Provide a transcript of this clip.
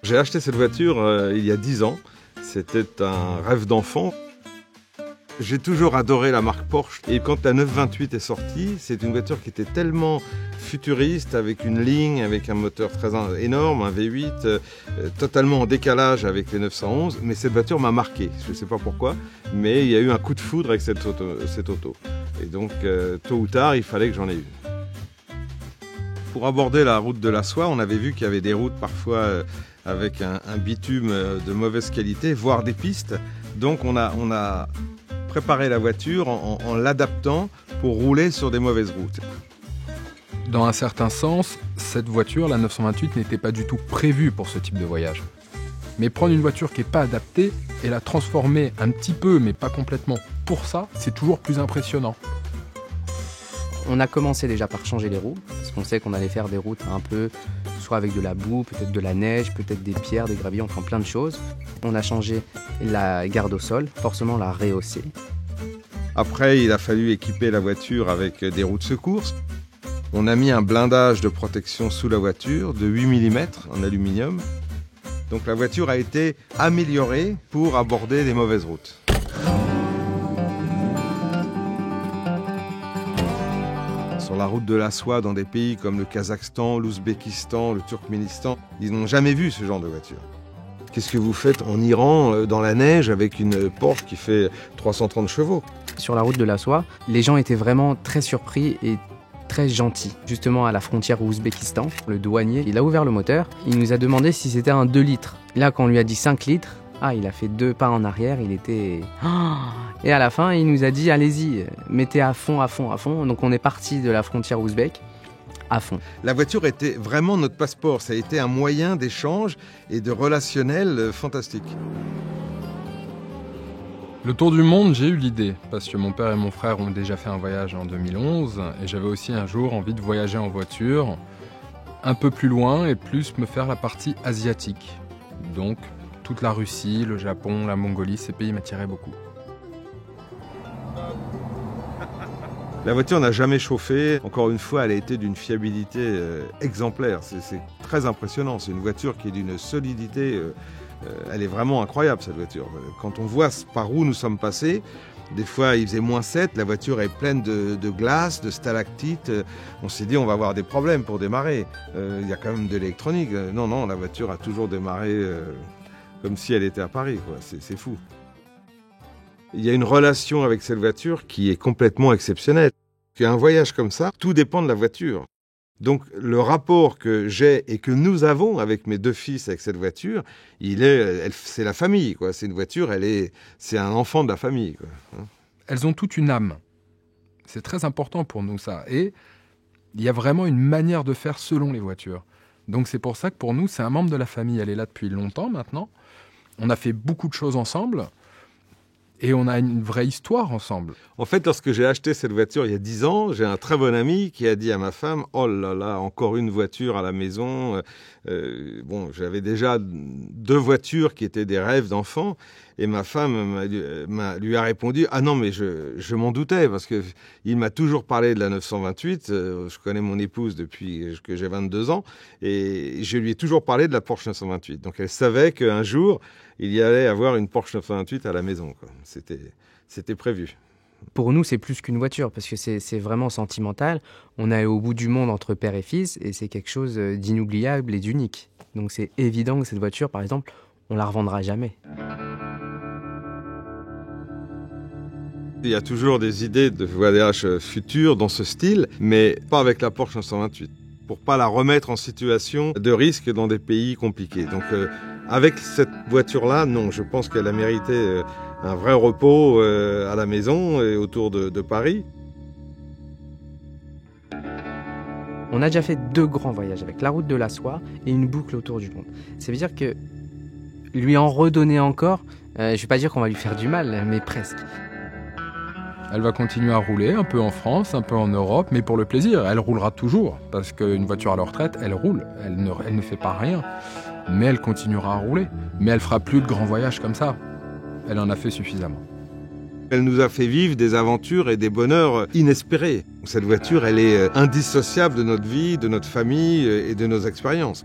J'ai acheté cette voiture il y a 10 ans. C'était un rêve d'enfant. J'ai toujours adoré la marque Porsche. Et quand la 928 est sortie, c'est une voiture qui était tellement futuriste, avec une ligne, avec un moteur très énorme, un V8, totalement en décalage avec les 911. Mais cette voiture m'a marqué. Je ne sais pas pourquoi, mais il y a eu un coup de foudre avec cette auto. Et donc, tôt ou tard, il fallait que j'en ai une. Pour aborder la route de la soie, on avait vu qu'il y avait des routes parfois avec un bitume de mauvaise qualité, voire des pistes. Donc on a préparé la voiture en l'adaptant pour rouler sur des mauvaises routes. Dans un certain sens, cette voiture, la 928, n'était pas du tout prévue pour ce type de voyage. Mais prendre une voiture qui n'est pas adaptée et la transformer un petit peu, mais pas complètement, pour ça, c'est toujours plus impressionnant. On a commencé déjà par changer les roues, parce qu'on sait qu'on allait faire des routes un peu, soit avec de la boue, peut-être de la neige, peut-être des pierres, des gravillons, enfin plein de choses. On a changé la garde au sol, forcément la rehausser. Après, il a fallu équiper la voiture avec des roues de secours. On a mis un blindage de protection sous la voiture de 8 mm en aluminium. Donc la voiture a été améliorée pour aborder des mauvaises routes. Sur la route de la soie, dans des pays comme le Kazakhstan, l'Ouzbékistan, le Turkménistan, ils n'ont jamais vu ce genre de voiture. Qu'est-ce que vous faites en Iran, dans la neige, avec une Porsche qui fait 330 chevaux? Sur la route de la soie, les gens étaient vraiment très surpris et très gentils. Justement, à la frontière au Ouzbékistan, le douanier, il a ouvert le moteur, il nous a demandé si c'était un 2 litres. Là, quand on lui a dit 5 litres, il a fait 2 pas en arrière, il était... Et à la fin, il nous a dit, allez-y, mettez à fond, à fond, à fond. Donc on est parti de la frontière ouzbek à fond. La voiture était vraiment notre passeport. Ça a été un moyen d'échange et de relationnel fantastique. Le tour du monde, j'ai eu l'idée, parce que mon père et mon frère ont déjà fait un voyage en 2011, et j'avais aussi un jour envie de voyager en voiture, un peu plus loin et plus me faire la partie asiatique. Donc, toute la Russie, le Japon, la Mongolie, ces pays m'attiraient beaucoup. La voiture n'a jamais chauffé. Encore une fois, elle a été d'une fiabilité exemplaire. C'est très impressionnant. C'est une voiture qui est d'une solidité. Elle est vraiment incroyable, cette voiture. Quand on voit par où nous sommes passés, des fois il faisait -7, la voiture est pleine de glace, de stalactites. On s'est dit on va avoir des problèmes pour démarrer. Il y a quand même de l'électronique. Non, la voiture a toujours démarré comme si elle était à Paris, quoi. C'est fou. Il y a une relation avec cette voiture qui est complètement exceptionnelle. Un voyage comme ça, tout dépend de la voiture. Donc le rapport que j'ai et que nous avons avec mes 2 fils avec cette voiture, c'est la famille, quoi. C'est une voiture, c'est un enfant de la famille, quoi. Elles ont toute une âme. C'est très important pour nous, ça. Et il y a vraiment une manière de faire selon les voitures. Donc c'est pour ça que pour nous, c'est un membre de la famille. Elle est là depuis longtemps maintenant. On a fait beaucoup de choses ensemble. Et on a une vraie histoire ensemble. En fait, lorsque j'ai acheté cette voiture il y a 10 ans, j'ai un très bon ami qui a dit à ma femme « Oh là là, encore une voiture à la maison ». J'avais déjà 2 voitures qui étaient des rêves d'enfant. Et ma femme lui a répondu « Ah non, mais je m'en doutais, parce qu'il m'a toujours parlé de la 928. Je connais mon épouse depuis que j'ai 22 ans. Et je lui ai toujours parlé de la Porsche 928. Donc elle savait qu'un jour, il y allait avoir une Porsche 928 à la maison, quoi. C'était prévu. Pour nous, c'est plus qu'une voiture, parce que c'est vraiment sentimental. On est au bout du monde entre père et fils, et c'est quelque chose d'inoubliable et d'unique. Donc c'est évident que cette voiture, par exemple, on la revendra jamais. Il y a toujours des idées de voyage futur dans ce style, mais pas avec la Porsche 928, pour pas la remettre en situation de risque dans des pays compliqués. Donc avec cette voiture-là, non, je pense qu'elle a mérité un vrai repos à la maison et autour de Paris. On a déjà fait 2 grands voyages avec la route de la soie et une boucle autour du monde. Ça veut dire que lui en redonner encore, je ne vais pas dire qu'on va lui faire du mal, mais presque. Elle va continuer à rouler, un peu en France, un peu en Europe, mais pour le plaisir. Elle roulera toujours, parce qu'une voiture à la retraite, elle roule. Elle ne fait pas rien, mais elle continuera à rouler. Mais elle fera plus de grands voyages comme ça. Elle en a fait suffisamment. Elle nous a fait vivre des aventures et des bonheurs inespérés. Cette voiture, elle est indissociable de notre vie, de notre famille et de nos expériences.